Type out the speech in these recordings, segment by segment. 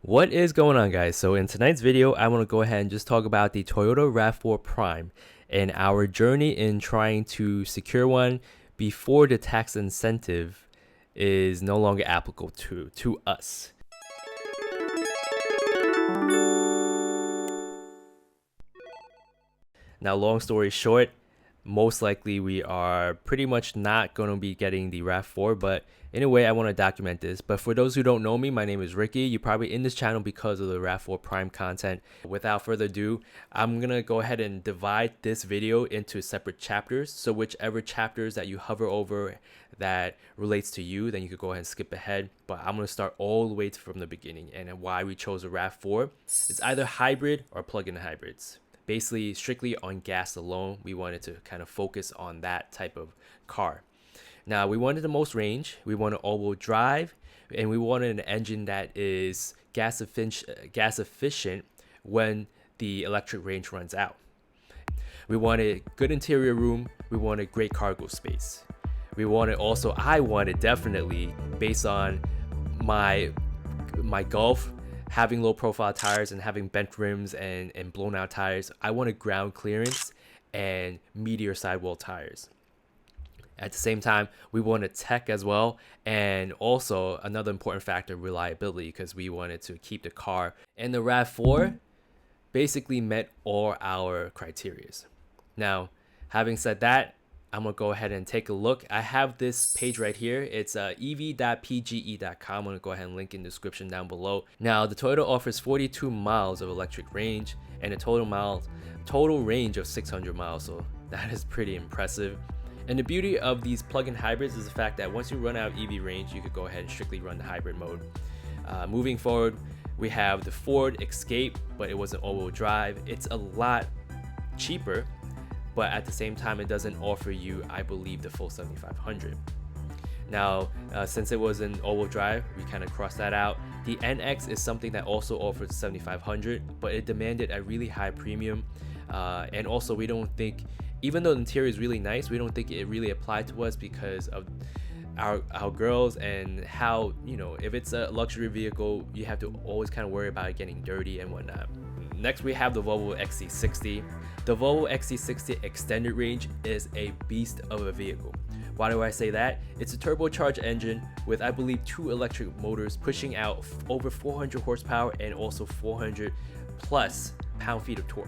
What is going on, guys? So in tonight's video, I want to go ahead and just talk about the Toyota RAV4 Prime and our journey in trying to secure one before the tax incentive is no longer applicable to us. Now, long story short, most likely we are pretty much not going to be getting the RAV4, but in a way I want to document this. But for those who don't know me, my name is Ricky. You're probably in this channel because of the RAV4 Prime content. Without further ado, I'm going to go ahead and divide this video into separate chapters. So whichever chapters that you hover over that relates to you, then you could go ahead and skip ahead. But I'm going to start all the way from the beginning and why we chose a RAV4. It's either hybrid or plug-in hybrids. Basically, strictly on gas alone, we wanted to kind of focus on that type of car. Now, we wanted the most range, we wanted all-wheel drive, and we wanted an engine that is gas efficient when the electric range runs out. We wanted good interior room, we wanted great cargo space. I wanted definitely, based on my Golf, having low profile tires and having bent rims and blown out tires, I wanted ground clearance and meteor sidewall tires. At the same time, we wanted tech as well, and also another important factor, reliability, because we wanted to keep the car. And the RAV4 basically met all our criterias. Now, having said that, I'm going to go ahead and take a look. I have this page right here. It's ev.pge.com. I'm going to go ahead and link in the description down below. Now, the Toyota offers 42 miles of electric range and a total range of 600 miles. So that is pretty impressive. And the beauty of these plug-in hybrids is the fact that once you run out of EV range, you could go ahead and strictly run the hybrid mode. Moving forward, we have the Ford Escape, but it was an all-wheel drive. It's a lot cheaper, but at the same time, it doesn't offer you, I believe, the full 7500. Now, since it was an all-wheel drive, we kind of crossed that out. The NX is something that also offers 7500, but it demanded a really high premium. And also, we don't think, even though the interior is really nice, we don't think it really applied to us because of our girls and how, if it's a luxury vehicle, you have to always kind of worry about it getting dirty and whatnot. Next, we have the Volvo XC60. The Volvo XC60 extended range is a beast of a vehicle. Why do I say that? It's a turbocharged engine with, I believe, 2 electric motors pushing out over 400 horsepower and also 400 plus pound-feet of torque.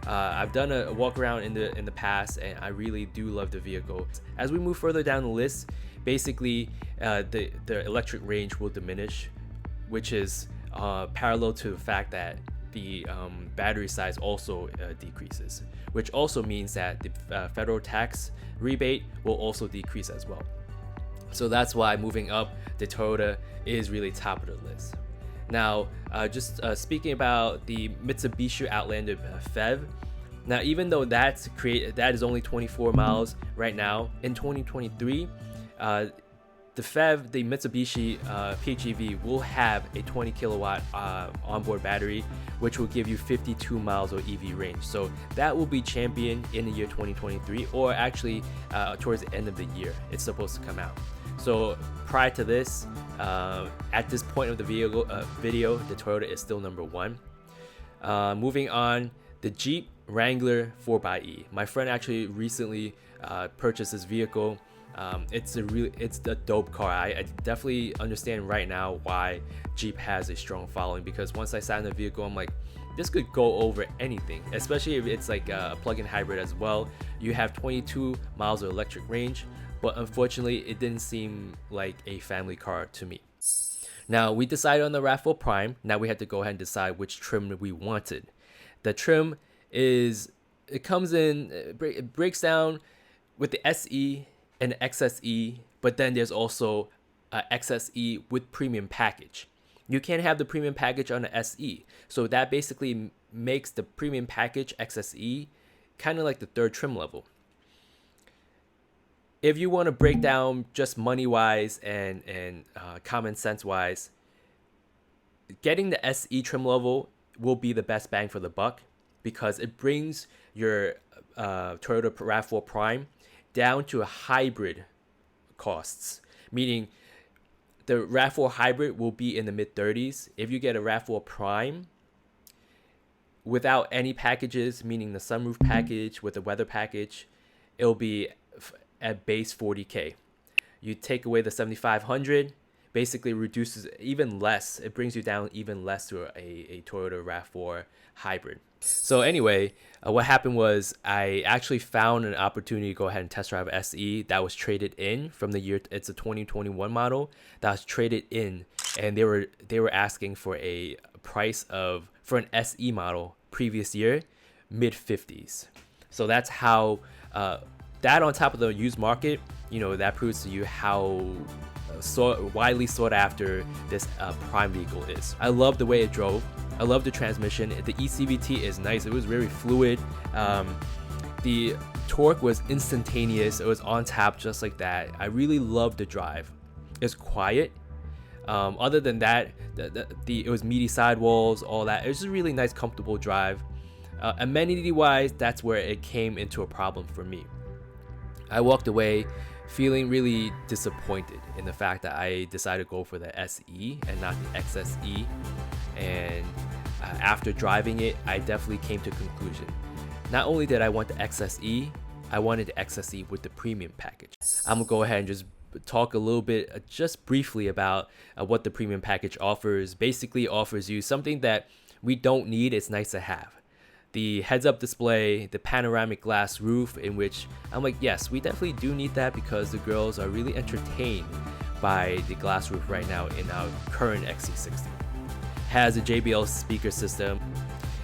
I've done a walk around in the past, and I really do love the vehicle. As we move further down the list, basically the electric range will diminish, which is parallel to the fact that the battery size also decreases, which also means that the federal tax rebate will also decrease as well. So that's why moving up, the Toyota is really top of the list. Now, just speaking about the Mitsubishi Outlander PHEV. Now, even though that is only 24 miles right now, in 2023, the PHEV, the Mitsubishi PHEV, will have a 20 kilowatt onboard battery, which will give you 52 miles of EV range. So that will be champion in the year 2023, or actually towards the end of the year, it's supposed to come out. So prior to this, at this point of the video, the Toyota is still number 1. Moving on, the Jeep Wrangler 4xe. My friend actually recently purchased this vehicle. It's a dope car. I definitely understand right now why Jeep has a strong following, because once I sat in the vehicle, I'm like, this could go over anything, especially if it's like a plug-in hybrid as well. You have 22 miles of electric range, but unfortunately, it didn't seem like a family car to me. Now, we decided on the RAV4 Prime. Now we had to go ahead and decide which trim we wanted. The trim it breaks down with the SE and XSE, but then there's also a XSE with premium package. You can't have the premium package on the SE, so that basically makes the premium package XSE kind of like the 3rd trim level. If you want to break down just money wise and common sense wise, getting the SE trim level will be the best bang for the buck, because it brings your Toyota RAV4 Prime down to a hybrid costs, meaning the RAV4 hybrid will be in the mid 30s. If you get a RAV4 Prime without any packages, meaning the sunroof package with the weather package, it'll be at base 40K. You take away the 7,500, basically reduces even less. It brings you down even less to a Toyota RAV4 hybrid. So anyway, what happened was I actually found an opportunity to go ahead and test drive SE that was traded in from the year. It's a 2021 model that was traded in, and they were asking for a price of, for an SE model previous year, mid 50s. So that's how that, on top of the used market, you know, that proves to you how widely sought after this Prime vehicle is. I love the way it drove. I love the transmission. The ECVT is nice. It was very fluid. The torque was instantaneous. It was on tap just like that. I really loved the drive. It's quiet. Other than that, it was meaty sidewalls, all that. It was just a really nice, comfortable drive. Amenity-wise, that's where it came into a problem for me. I walked away feeling really disappointed in the fact that I decided to go for the SE and not the XSE. And after driving it, I definitely came to a conclusion. Not only did I want the XSE, I wanted the XSE with the premium package. I'm gonna go ahead and just talk a little bit, just briefly, about what the premium package offers. Basically offers you something that we don't need, it's nice to have. The heads-up display, the panoramic glass roof, in which I'm like, yes, we definitely do need that because the girls are really entertained by the glass roof right now in our current XC60. Has a JBL speaker system.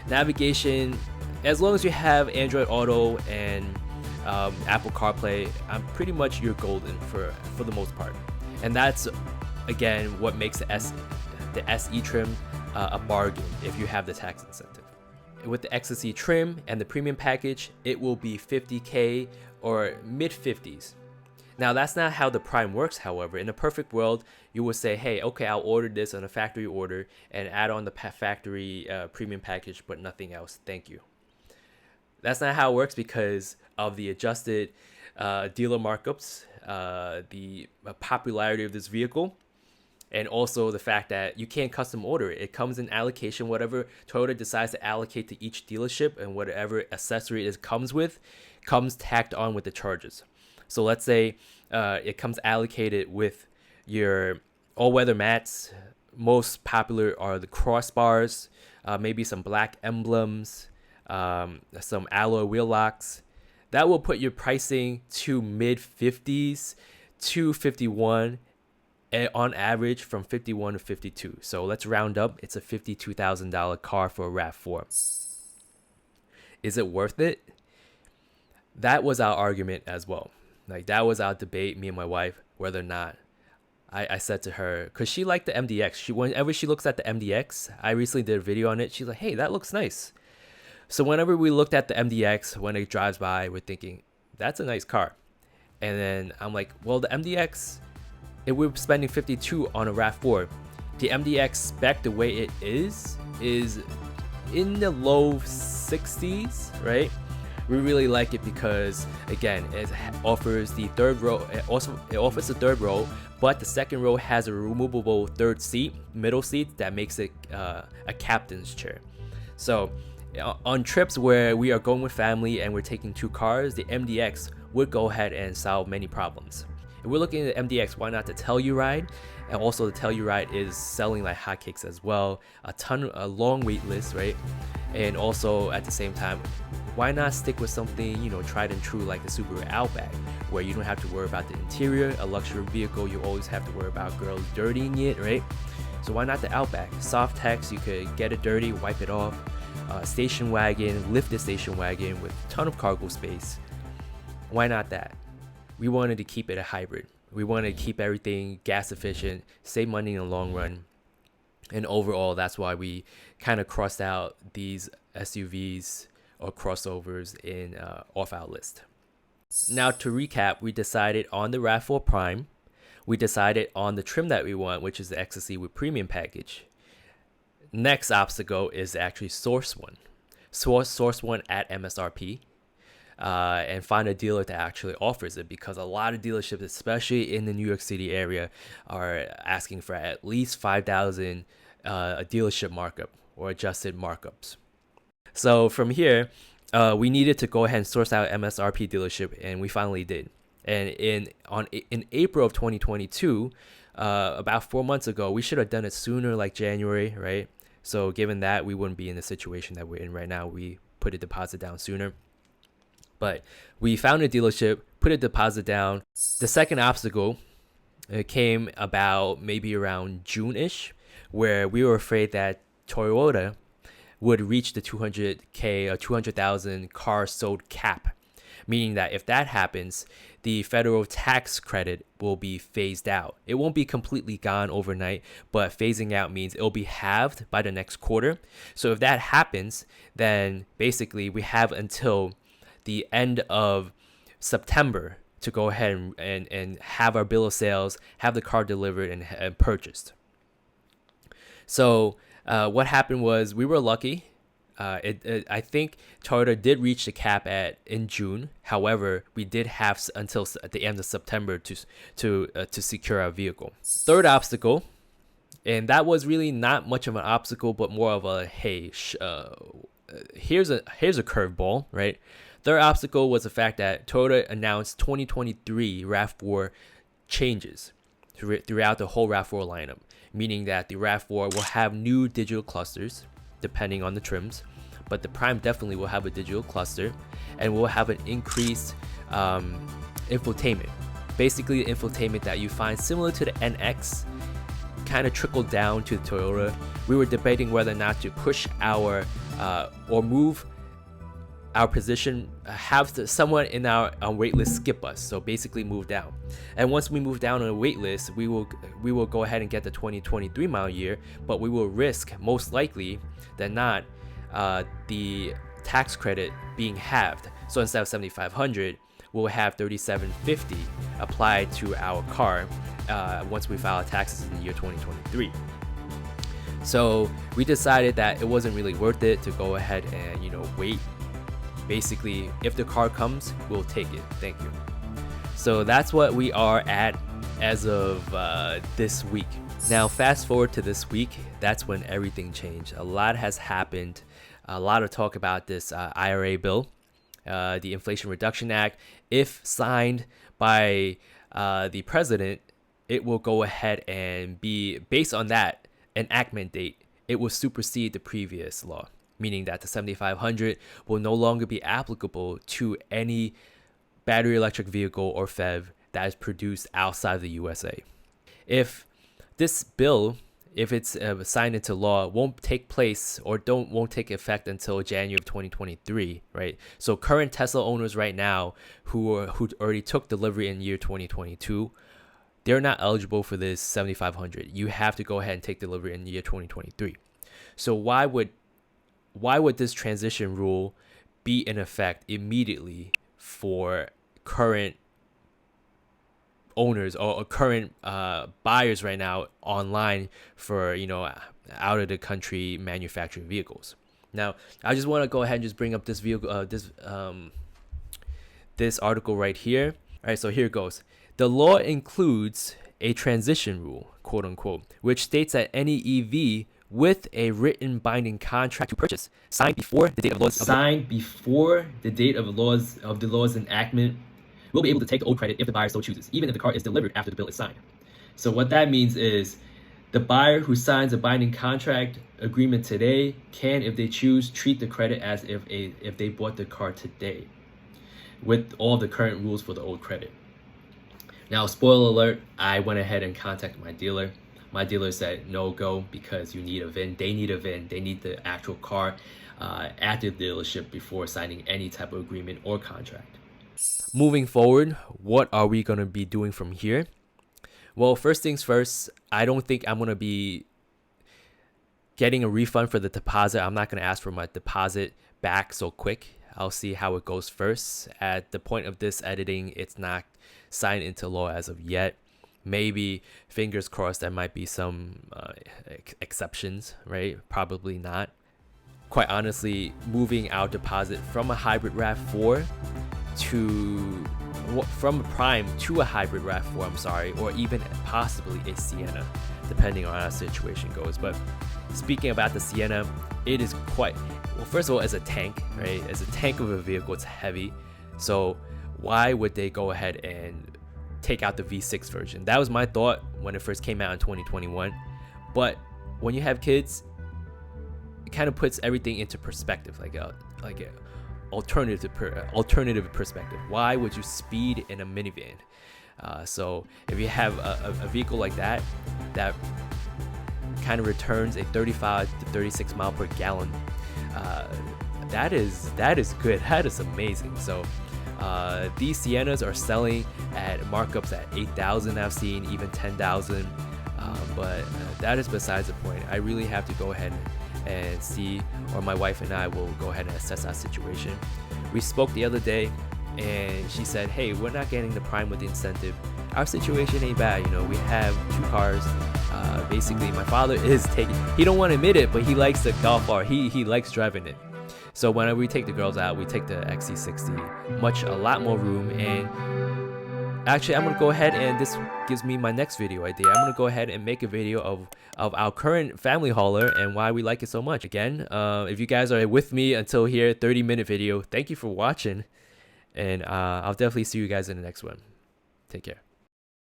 Navigation, as long as you have Android Auto and Apple CarPlay, pretty much you're golden for the most part. And that's, again, what makes the SE trim a bargain if you have the tax incentive. With the XSE trim and the premium package, it will be 50K or mid 50s. Now, that's not how the Prime works, however. In a perfect world, you would say, hey, okay, I'll order this on a factory order and add on the factory premium package, but nothing else. Thank you. That's not how it works because of the adjusted dealer markups, the popularity of this vehicle, and also the fact that you can't custom order it. It comes in allocation. Whatever Toyota decides to allocate to each dealership and whatever accessory it comes with, comes tacked on with the charges. So let's say it comes allocated with your all-weather mats. Most popular are the crossbars, maybe some black emblems, some alloy wheel locks. That will put your pricing to mid 50s to 51, on average from 51 to 52. So let's round up. It's a $52,000 car for a RAV4. Is it worth it? That was our argument as well. Like, that was our debate, me and my wife, whether or not. I said to her, because she liked the MDX. Whenever she looks at the MDX, I recently did a video on it. She's like, hey, that looks nice. So whenever we looked at the MDX, when it drives by, we're thinking, that's a nice car. And then I'm like, well, the MDX, if we're spending 52 on a RAV4, the MDX spec, the way it is in the low 60s, right? We really like it because, again, it offers the third row. It offers the third row, but the second row has a removable third seat, middle seat, that makes it a captain's chair. So on trips where we are going with family and we're taking two cars, the MDX would go ahead and solve many problems. If we're looking at the MDX, why not the Telluride? And also the Telluride is selling like hotcakes as well. A long wait list, right? And also at the same time, why not stick with something, you know, tried and true like the Subaru Outback, where you don't have to worry about the interior. A luxury vehicle, you always have to worry about girls dirtying it, right? So why not the Outback? Soft text, you could get it dirty, wipe it off. Station wagon, lifted station wagon with a ton of cargo space. Why not that? We wanted to keep it a hybrid. We wanted to keep everything gas efficient, save money in the long run. And overall, that's why we kind of crossed out these SUVs or crossovers off our list. Now to recap, we decided on the RAV4 Prime. We decided on the trim that we want, which is the XSE with premium package. Next obstacle is actually source one at MSRP. and find a dealer that actually offers it, because a lot of dealerships, especially in the New York City area, are asking for at least 5,000 a dealership markup or adjusted markups. So from here, we needed to go ahead and source out MSRP dealership, and we finally did. And in April of 2022, about 4 months ago, we should have done it sooner, like January, right? So given that, we wouldn't be in the situation that we're in right now. We put a deposit down sooner. But we found a dealership, put a deposit down. The second obstacle, it came about maybe around June-ish, where we were afraid that Toyota would reach the 200K or 200,000 cars sold cap, meaning that if that happens, the federal tax credit will be phased out. It won't be completely gone overnight, but phasing out means it'll be halved by the next quarter. So if that happens, then basically we have until the end of September to go ahead and have our bill of sales, have the car delivered and purchased. So what happened was we were lucky. I think Toyota did reach the cap in June. However, we did have until at the end of September to secure our vehicle. Third obstacle, and that was really not much of an obstacle, but more of a hey, here's a curveball, right? Third obstacle was the fact that Toyota announced 2023 RAV4 changes throughout the whole RAV4 lineup, meaning that the RAV4 will have new digital clusters depending on the trims, but the Prime definitely will have a digital cluster, and will have an increased infotainment. Basically, the infotainment that you find similar to the NX kind of trickled down to the Toyota. We were debating whether or not to push our or move our position, have someone in our wait list skip us, so basically move down. And once we move down on the wait list, we will go ahead and get the 2023 model year, but we will risk, most likely than not, the tax credit being halved. So instead of $7,500, we'll have $3,750 applied to our car once we file taxes in the year 2023. So we decided that it wasn't really worth it to go ahead and wait. Basically, if the car comes, we'll take it. Thank you. So that's what we are at as of this week. Now, fast forward to this week, that's when everything changed. A lot has happened. A lot of talk about this IRA bill, the Inflation Reduction Act. If signed by the president, it will go ahead and be, based on that enactment date, it will supersede the previous law, meaning that the 7500 will no longer be applicable to any battery electric vehicle or PHEV that is produced outside of the USA. If this bill, if it's signed into law, won't take place or won't take effect until January of 2023, right? So current Tesla owners right now who already took delivery in year 2022, they're not eligible for this 7500. You have to go ahead and take delivery in the year 2023. So why would this transition rule be in effect immediately for current owners or current buyers right now online for out of the country manufactured vehicles? Now, I just want to go ahead and just bring up this vehicle, this article right here. All right, so here it goes. The law includes a transition rule, quote unquote, which states that any EV with a written binding contract to purchase signed before the date of the law's enactment will be able to take the old credit if the buyer so chooses, even if the car is delivered after the bill is signed. So what that means is the buyer who signs a binding contract agreement today can, if they choose, treat the credit as if they bought the car today, with all the current rules for the old credit. Now, spoiler alert, I went ahead and contacted my dealer. My dealer said no go, because you need a VIN. They need a VIN. They need the actual car at the dealership before signing any type of agreement or contract. Moving forward, what are we going to be doing from here? Well, first things first, I don't think I'm going to be getting a refund for the deposit. I'm not going to ask for my deposit back so quick. I'll see how it goes first. At the point of this editing, it's not signed into law as of yet. Maybe, fingers crossed, there might be some exceptions, right? Probably not. Quite honestly, moving our deposit from a hybrid RAV4 from a Prime to a hybrid RAV4, I'm sorry, or even possibly a Sienna, depending on how the situation goes. But speaking about the Sienna, it is quite, well, first of all, as a tank, right? As a tank of a vehicle, it's heavy. So why would they go ahead and take out the V6 version? That was my thought when it first came out in 2021. But when you have kids, it kind of puts everything into perspective, like a alternative perspective. Why would you speed in a minivan? So if you have a vehicle like that kind of returns a 35 to 36 mile per gallon, that is good. That is amazing. So these Siennas are selling at markups at 8,000. I've seen even 10,000, but that is besides the point. I really have to go ahead and see, or my wife and I will go ahead and assess our situation. We spoke the other day and she said, hey, we're not getting the Prime with the incentive. Our situation ain't bad, you know, we have 2 cars. Basically my father is taking, he don't want to admit it, but he likes the Golf R. He likes driving it. So whenever we take the girls out, we take the XC60, a lot more room. And actually, I'm gonna go ahead, and this gives me my next video idea. I'm gonna go ahead and make a video of our current family hauler and why we like it so much. Again, if you guys are with me until here, 30-minute video, thank you for watching, and I'll definitely see you guys in the next one. Take care.